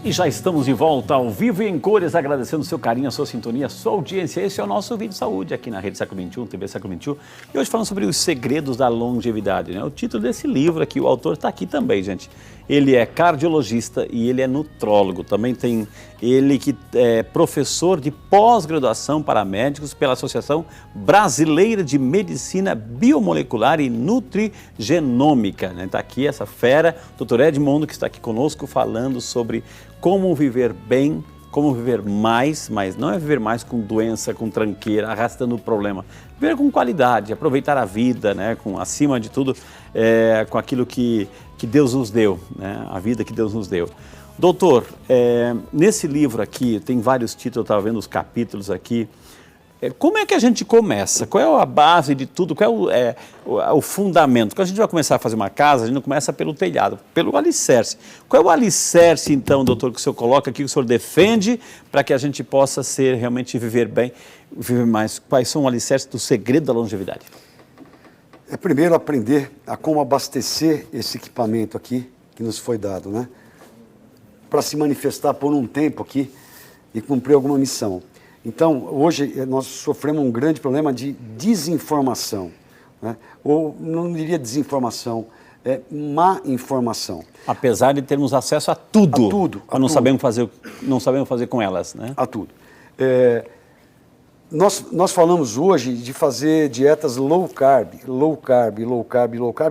E já estamos de volta ao vivo e em cores, agradecendo o seu carinho, a sua sintonia, a sua audiência. Esse é o nosso vídeo de saúde aqui na Rede Século XXI, TV Século XXI. E hoje falando sobre os segredos da longevidade, né? O título desse livro aqui, o autor está aqui também, gente. Ele é cardiologista e ele é nutrólogo. Também tem ele que é professor de pós-graduação para médicos pela Associação Brasileira de Medicina Biomolecular e Nutrigenômica. Está aqui essa fera, doutor Edmundo, que está aqui conosco falando sobre como viver bem, como viver mais, mas não é viver mais com doença, com tranqueira, arrastando o problema. Viver com qualidade, aproveitar a vida, né, com, acima de tudo, com aquilo que Deus nos deu, né, a vida que Deus nos deu. Doutor, nesse livro aqui, tem vários títulos, eu estava vendo os capítulos aqui. Como é que a gente começa? Qual é a base de tudo? Qual é o fundamento? Quando a gente vai começar a fazer uma casa, a gente não começa pelo telhado, pelo alicerce. Qual é o alicerce, então, doutor, que o senhor coloca aqui, que o senhor defende, para que a gente possa realmente viver bem, viver mais? Quais são os alicerces do segredo da longevidade? É primeiro aprender a como abastecer esse equipamento aqui, que nos foi dado, né? Para se manifestar por um tempo aqui e cumprir alguma missão. Então, hoje nós sofremos um grande problema de desinformação, né? Ou não diria desinformação, má informação. Apesar de termos acesso a tudo, a tudo, mas não sabemos fazer com elas, né? A tudo. Nós falamos hoje de fazer dietas low carb,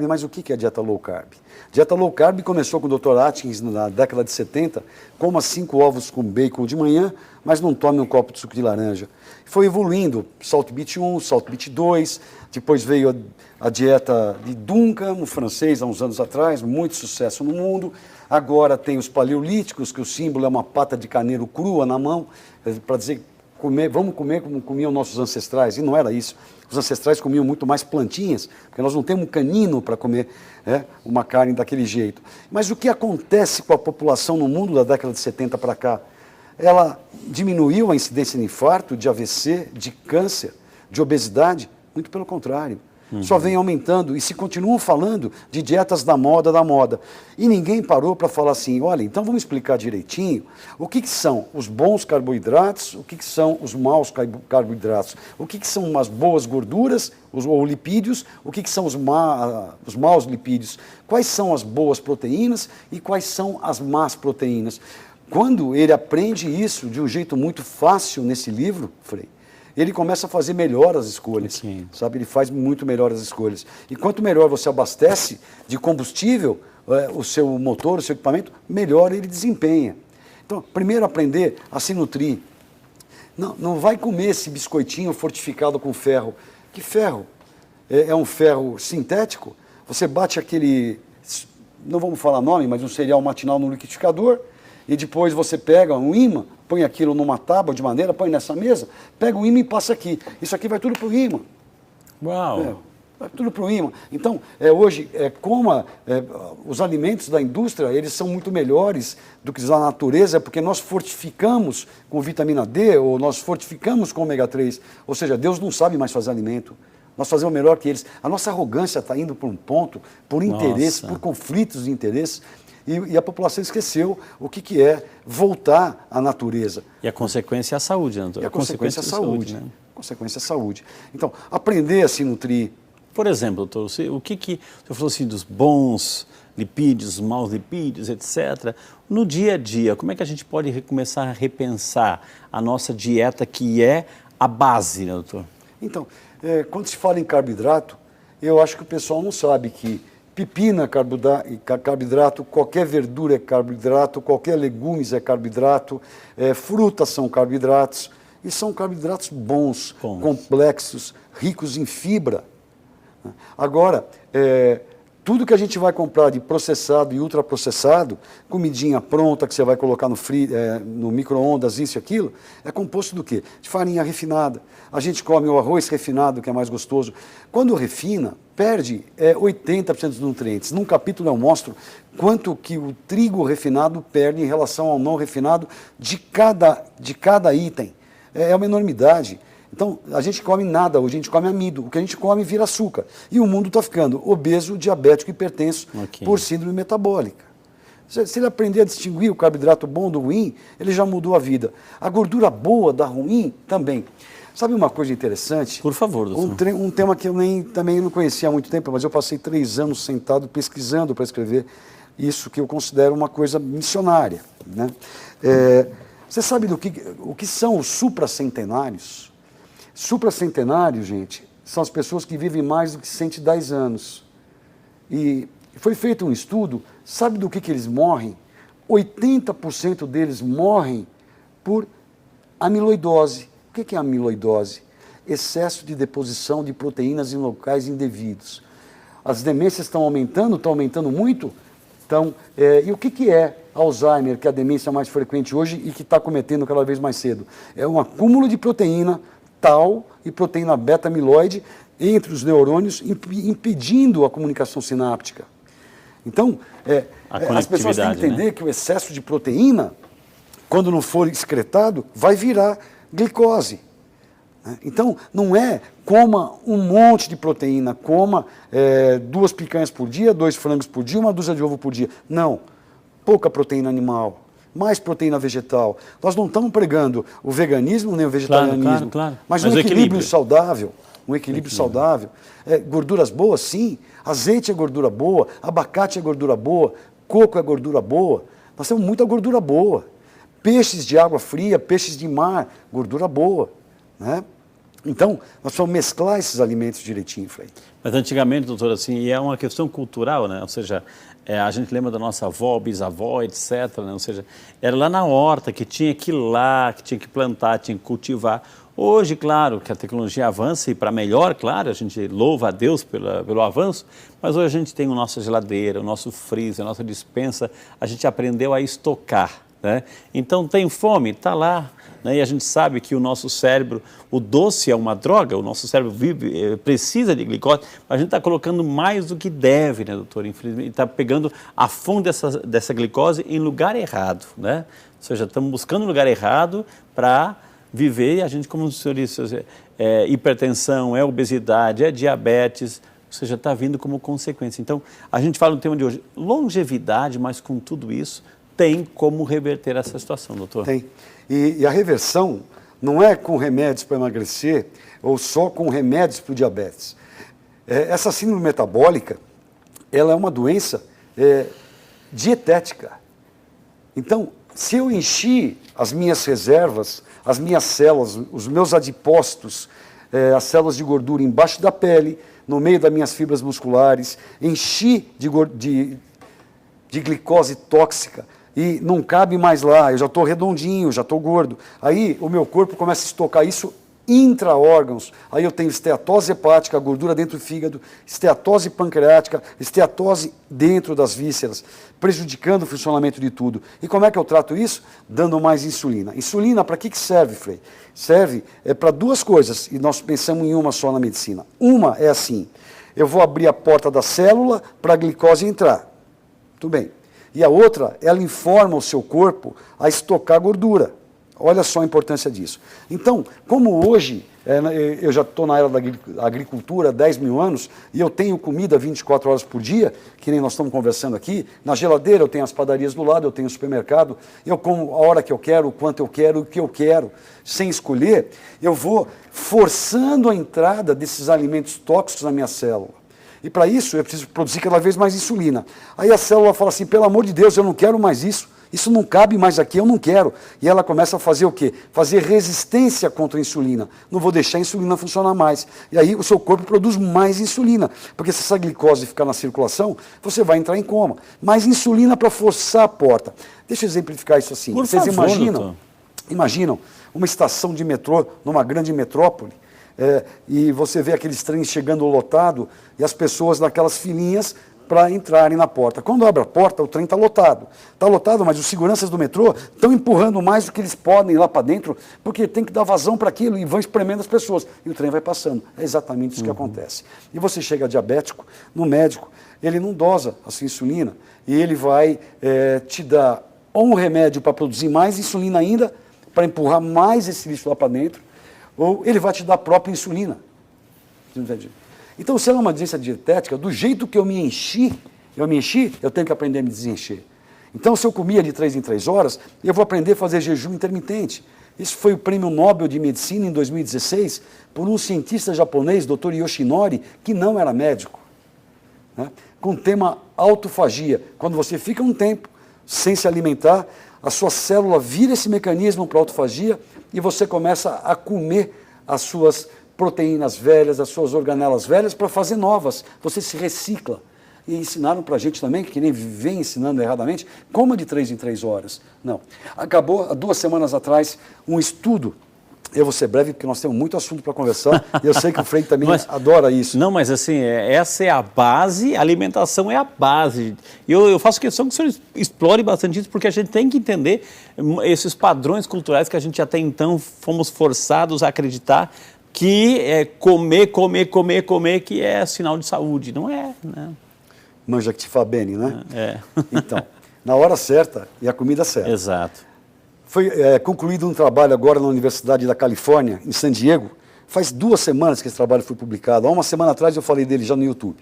mas o que é dieta low carb? Dieta low carb começou com o Dr. Atkins na década de 70, coma 5 ovos com bacon de manhã, mas não tome um copo de suco de laranja. Foi evoluindo, Salt Beach 1, Salt Beach 2, depois veio a dieta de Duncan, um francês, há uns anos atrás, muito sucesso no mundo. Agora tem os paleolíticos, que o símbolo é uma pata de carneiro crua na mão, para dizer vamos comer como comiam nossos ancestrais, e não era isso. Os ancestrais comiam muito mais plantinhas, porque nós não temos um canino para comer uma carne daquele jeito. Mas o que acontece com a população no mundo da década de 70 para cá? Ela diminuiu a incidência de infarto, de AVC, de câncer, de obesidade? Muito pelo contrário. Só vem aumentando e se continuam falando de dietas da moda. E ninguém parou para falar assim, olha, então vamos explicar direitinho o que são os bons carboidratos, o que são os maus carboidratos, o que são as boas gorduras, ou lipídios, o que são os maus lipídios, quais são as boas proteínas e quais são as más proteínas. Quando ele aprende isso de um jeito muito fácil nesse livro, Frei, ele começa a fazer melhor as escolhas, sabe? Ele faz muito melhor as escolhas. E quanto melhor você abastece de combustível o seu motor, o seu equipamento, melhor ele desempenha. Então, primeiro aprender a se nutrir. Não vai comer esse biscoitinho fortificado com ferro. Que ferro? É um ferro sintético? Você bate aquele, não vamos falar nome, mas um cereal matinal no liquidificador, e depois você pega um ímã, põe aquilo numa tábua de madeira, põe nessa mesa, pega o ímã e passa aqui. Isso aqui vai tudo para o ímã. Uau! Vai tudo para o ímã. Então, hoje, os alimentos da indústria, eles são muito melhores do que da natureza, porque nós fortificamos com vitamina D, ou nós fortificamos com ômega 3. Ou seja, Deus não sabe mais fazer alimento. Nós fazemos melhor que eles. A nossa arrogância está indo para um ponto, por interesse, por conflitos de interesses, e a população esqueceu o que é voltar à natureza. E a consequência é a saúde, né? E a consequência é a saúde. Né? Consequência é a saúde. Então, aprender a se nutrir. Por exemplo, doutor, o que você falou assim dos bons lipídios, maus lipídios, etc. No dia a dia, como é que a gente pode começar a repensar a nossa dieta, que é a base, né, doutor? Então, quando se fala em carboidrato, eu acho que o pessoal não sabe que pepino é carboidrato, qualquer verdura é carboidrato, qualquer legumes é carboidrato, frutas são carboidratos, e são carboidratos bons, complexos, ricos em fibra. Agora, tudo que a gente vai comprar de processado e ultraprocessado, comidinha pronta que você vai colocar no micro-ondas, isso e aquilo, é composto do quê? De farinha refinada. A gente come o arroz refinado, que é mais gostoso. Quando refina, perde 80% dos nutrientes. Num capítulo eu mostro quanto que o trigo refinado perde em relação ao não refinado de cada item. É uma enormidade. Então, a gente come nada hoje, a gente come amido. O que a gente come vira açúcar. E o mundo está ficando obeso, diabético, hipertenso por síndrome metabólica. Se ele aprender a distinguir o carboidrato bom do ruim, ele já mudou a vida. A gordura boa da ruim também. Sabe uma coisa interessante? Por favor, doutor. Um tema que eu também não conhecia há muito tempo, mas eu passei 3 anos sentado pesquisando para escrever isso que eu considero uma coisa missionária, né? Você sabe o que são os supracentenários? Supracentenários, gente, são as pessoas que vivem mais do que 110 anos. E foi feito um estudo, sabe do que eles morrem? 80% deles morrem por amiloidose. O que é amiloidose? Excesso de deposição de proteínas em locais indevidos. As demências estão aumentando muito? Então, e o que é Alzheimer, que é a demência mais frequente hoje e que está cometendo cada vez mais cedo? É um acúmulo de proteína tau e proteína beta-amiloide entre os neurônios, impedindo a comunicação sináptica. Então, as pessoas têm que entender, né, que o excesso de proteína, quando não for excretado, vai virar glicose. Então, não é coma um monte de proteína, coma 2 picanhas por dia, 2 frangos por dia, 1 dúzia de ovo por dia. Não. Pouca proteína animal, mais proteína vegetal. Nós não estamos pregando o veganismo nem o vegetarianismo, claro. Mas um equilíbrio saudável. Um equilíbrio saudável. Gorduras boas, sim. Azeite é gordura boa, abacate é gordura boa, coco é gordura boa. Nós temos muita gordura boa. Peixes de água fria, peixes de mar, gordura boa, né? Então, nós precisamos mesclar esses alimentos direitinho, Frei. Mas antigamente, doutor, assim, e é uma questão cultural, né? Ou seja, a gente lembra da nossa avó, bisavó, etc., né? Ou seja, era lá na horta que tinha que ir lá, que tinha que plantar, tinha que cultivar. Hoje, claro, que a tecnologia avança e para melhor, claro, a gente louva a Deus pelo avanço, mas hoje a gente tem a nossa geladeira, o nosso freezer, a nossa despensa, a gente aprendeu a estocar, né? Então, tem fome, está lá. E a gente sabe que o nosso cérebro, o doce é uma droga, o nosso cérebro precisa de glicose, mas a gente está colocando mais do que deve, né, doutor? Infelizmente, está pegando a fonte dessa glicose em lugar errado, né? Ou seja, estamos buscando um lugar errado para viver, e a gente, como o senhor disse, hipertensão, obesidade, diabetes, ou seja, está vindo como consequência. Então, a gente fala no tema de hoje, longevidade, mas com tudo isso, tem como reverter essa situação, doutor? Tem. E a reversão não é com remédios para emagrecer ou só com remédios para o diabetes. Essa síndrome metabólica, ela é uma doença dietética. Então, se eu enchi as minhas reservas, as minhas células, os meus adipócitos, as células de gordura embaixo da pele, no meio das minhas fibras musculares, enchi de glicose tóxica, e não cabe mais lá, eu já estou redondinho, já estou gordo. Aí o meu corpo começa a estocar isso intra-órgãos. Aí eu tenho esteatose hepática, gordura dentro do fígado, esteatose pancreática, esteatose dentro das vísceras, prejudicando o funcionamento de tudo. E como é que eu trato isso? Dando mais insulina. Insulina para que serve, Frei? Serve para 2 coisas, e nós pensamos em uma só na medicina. Uma é assim, eu vou abrir a porta da célula para a glicose entrar. Tudo bem. E a outra, ela informa o seu corpo a estocar gordura. Olha só a importância disso. Então, como hoje, eu já estou na era da agricultura há 10 mil anos, e eu tenho comida 24 horas por dia, que nem nós estamos conversando aqui, na geladeira eu tenho as padarias do lado, eu tenho o supermercado, eu como a hora que eu quero, o quanto eu quero, o que eu quero, sem escolher, eu vou forçando a entrada desses alimentos tóxicos na minha célula. E para isso eu preciso produzir cada vez mais insulina. Aí a célula fala assim, pelo amor de Deus, eu não quero mais isso não cabe mais aqui, eu não quero. E ela começa a fazer o quê? Fazer resistência contra a insulina. Não vou deixar a insulina funcionar mais. E aí o seu corpo produz mais insulina, porque se essa glicose ficar na circulação, você vai entrar em coma. Mais insulina para forçar a porta. Deixa eu exemplificar isso assim. Vocês imaginam uma estação de metrô numa grande metrópole, e você vê aqueles trens chegando lotado e as pessoas naquelas filinhas para entrarem na porta. Quando abre a porta, o trem está lotado. Está lotado, mas os seguranças do metrô estão empurrando mais do que eles podem lá para dentro, porque tem que dar vazão para aquilo e vão espremendo as pessoas. E o trem vai passando. É exatamente isso que acontece. E você chega diabético, no médico, ele não dosa a sua insulina e ele vai te dar ou um remédio para produzir mais insulina ainda, para empurrar mais esse lixo lá para dentro, ou ele vai te dar a própria insulina. Então, se é uma doença dietética, do jeito que eu me enchi, eu tenho que aprender a me desencher. Então, se eu comia de 3 em 3 horas, eu vou aprender a fazer jejum intermitente. Isso foi o Prêmio Nobel de Medicina em 2016 por um cientista japonês, Dr. Yoshinori, que não era médico, né? Com o tema autofagia. Quando você fica um tempo sem se alimentar, a sua célula vira esse mecanismo para autofagia e você começa a comer as suas proteínas velhas, as suas organelas velhas para fazer novas. Você se recicla. E ensinaram para a gente também, que nem vem ensinando erradamente, coma de 3 em 3 horas. Não. Acabou, há 2 semanas atrás, um estudo. Eu vou ser breve, porque nós temos muito assunto para conversar, e eu sei que o Frei também adora isso. Não, mas assim, essa é a base, a alimentação é a base. E eu faço questão que o senhor explore bastante isso, porque a gente tem que entender esses padrões culturais que a gente até então fomos forçados a acreditar que é comer, que é sinal de saúde. Não é, né? Manja que te fa bene, né? É. Então, na hora certa e a comida certa. Exato. Foi concluído um trabalho agora na Universidade da Califórnia, em San Diego. Faz 2 semanas que esse trabalho foi publicado. Há 1 semana atrás eu falei dele já no YouTube.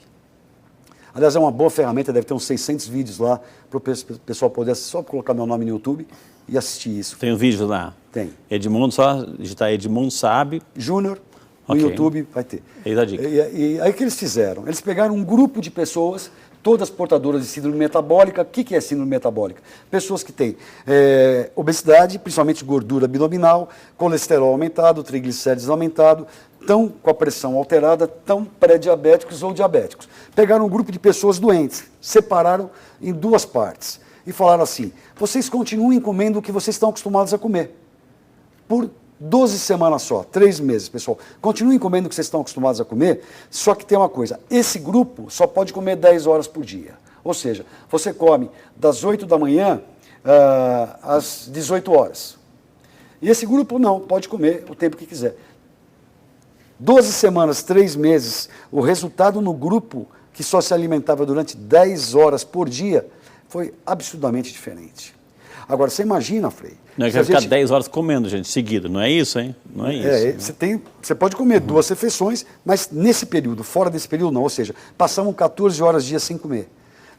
Aliás, é uma boa ferramenta, deve ter uns 600 vídeos lá, para o pessoal poder só colocar meu nome no YouTube e assistir isso. Tem um vídeo lá? Tem. Edmundo, só digitar Edmundo Sabe. Júnior, no YouTube vai ter. Eis a dica. E aí o que eles fizeram? Eles pegaram um grupo de pessoas, todas portadoras de síndrome metabólica. O que é síndrome metabólica? Pessoas que têm obesidade, principalmente gordura abdominal, colesterol aumentado, triglicérides aumentado, estão com a pressão alterada, estão pré-diabéticos ou diabéticos. Pegaram um grupo de pessoas doentes, separaram em 2 partes e falaram assim: vocês continuem comendo o que vocês estão acostumados a comer. Por 12 semanas só, 3 meses, pessoal. Continuem comendo o que vocês estão acostumados a comer, só que tem uma coisa, esse grupo só pode comer 10 horas por dia. Ou seja, você come das 8 da manhã às 18 horas. E esse grupo não, pode comer o tempo que quiser. 12 semanas, 3 meses, o resultado no grupo que só se alimentava durante 10 horas por dia foi absurdamente diferente. Agora, você imagina, Frei... Não é que vai ficar 10 horas comendo, gente, seguido. Não é isso, hein? Não é isso. Você pode comer 2 refeições, mas nesse período, fora desse período não. Ou seja, passavam 14 horas dia sem comer.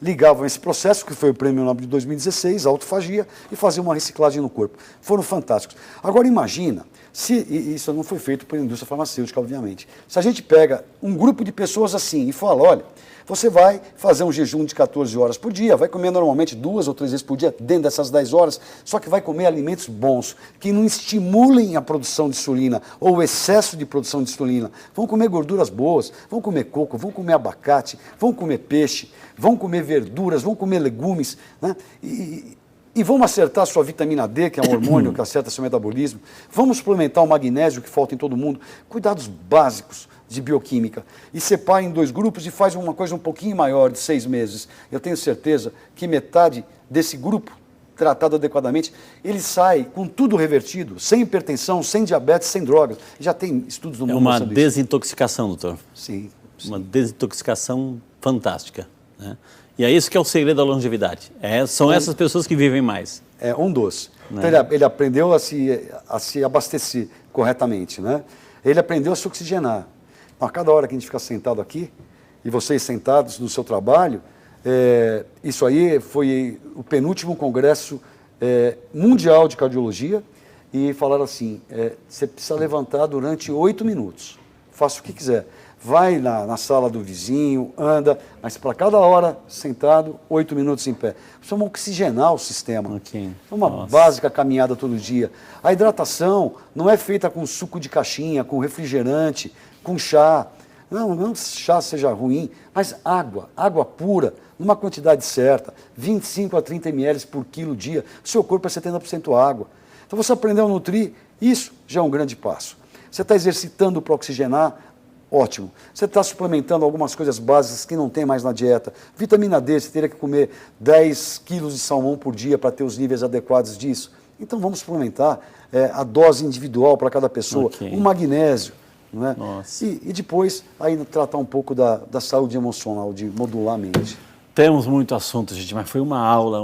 Ligavam esse processo, que foi o Prêmio Nobel de 2016, a autofagia, e faziam uma reciclagem no corpo. Foram fantásticos. Agora imagina, e isso não foi feito pela indústria farmacêutica, obviamente. Se a gente pega um grupo de pessoas assim e fala, olha, você vai fazer um jejum de 14 horas por dia, vai comer normalmente 2 ou 3 vezes por dia, dentro dessas 10 horas, só que vai comer alimentos bons, que não estimulem a produção de insulina ou o excesso de produção de insulina. Vão comer gorduras boas, vão comer coco, vão comer abacate, vão comer peixe, vão comer verduras, vão comer legumes, né? E vamos acertar a sua vitamina D, que é um hormônio que acerta seu metabolismo. Vamos suplementar o magnésio que falta em todo mundo. Cuidados básicos de bioquímica. E separa em 2 grupos e faz uma coisa um pouquinho maior, de 6 meses. Eu tenho certeza que metade desse grupo, tratado adequadamente, ele sai com tudo revertido, sem hipertensão, sem diabetes, sem drogas. Já tem estudos no mundo. É uma desintoxicação, doutor. Sim. Uma desintoxicação fantástica, né? E é isso que é o segredo da longevidade. São essas pessoas que vivem mais. É um dos. Né? Então ele aprendeu a se abastecer corretamente, né? Ele aprendeu a se oxigenar. Então, a cada hora que a gente fica sentado aqui, e vocês sentados no seu trabalho, isso aí foi o penúltimo congresso mundial de cardiologia, e falaram assim, você precisa levantar durante 8 minutos. Faça o que quiser. Vai na sala do vizinho, anda, mas para cada hora sentado, 8 minutos em pé. Precisamos oxigenar o sistema. Okay. Uma básica caminhada todo dia. A hidratação não é feita com suco de caixinha, com refrigerante, com chá. Não que chá seja ruim, mas água pura, numa quantidade certa, 25 a 30 ml por quilo dia. O seu corpo é 70% água. Então você aprendeu a nutrir, isso já é um grande passo. Você está exercitando para oxigenar, ótimo. Você está suplementando algumas coisas básicas que não tem mais na dieta. Vitamina D, você teria que comer 10 quilos de salmão por dia para ter os níveis adequados disso. Então vamos suplementar a dose individual para cada pessoa. Okay. O magnésio. Não é? E depois ainda tratar um pouco da saúde emocional, de modular a mente. Temos muito assunto, gente, mas foi uma aula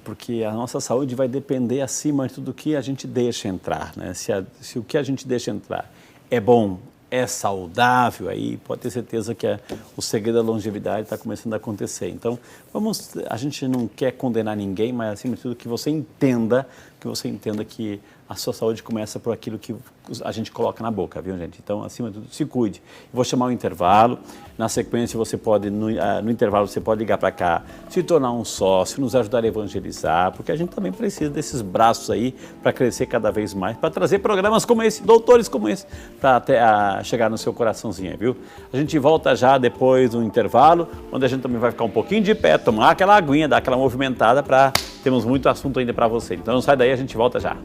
porque a nossa saúde vai depender acima de tudo que a gente deixa entrar, né? Se o que a gente deixa entrar é bom, é saudável, aí pode ter certeza que o segredo da longevidade está começando a acontecer. Então, a gente não quer condenar ninguém, mas acima de tudo que você entenda que a sua saúde começa por aquilo que a gente coloca na boca, viu, gente? Então, acima de tudo, se cuide. Vou chamar um intervalo. Na sequência, você pode, no intervalo, você pode ligar para cá, se tornar um sócio, nos ajudar a evangelizar, porque a gente também precisa desses braços aí para crescer cada vez mais, para trazer programas como esse, doutores como esse, para até chegar no seu coraçãozinho, viu? A gente volta já depois do intervalo, onde a gente também vai ficar um pouquinho de pé, tomar aquela aguinha, dar aquela movimentada, temos muito assunto ainda para você. Então, não sai daí, a gente volta já.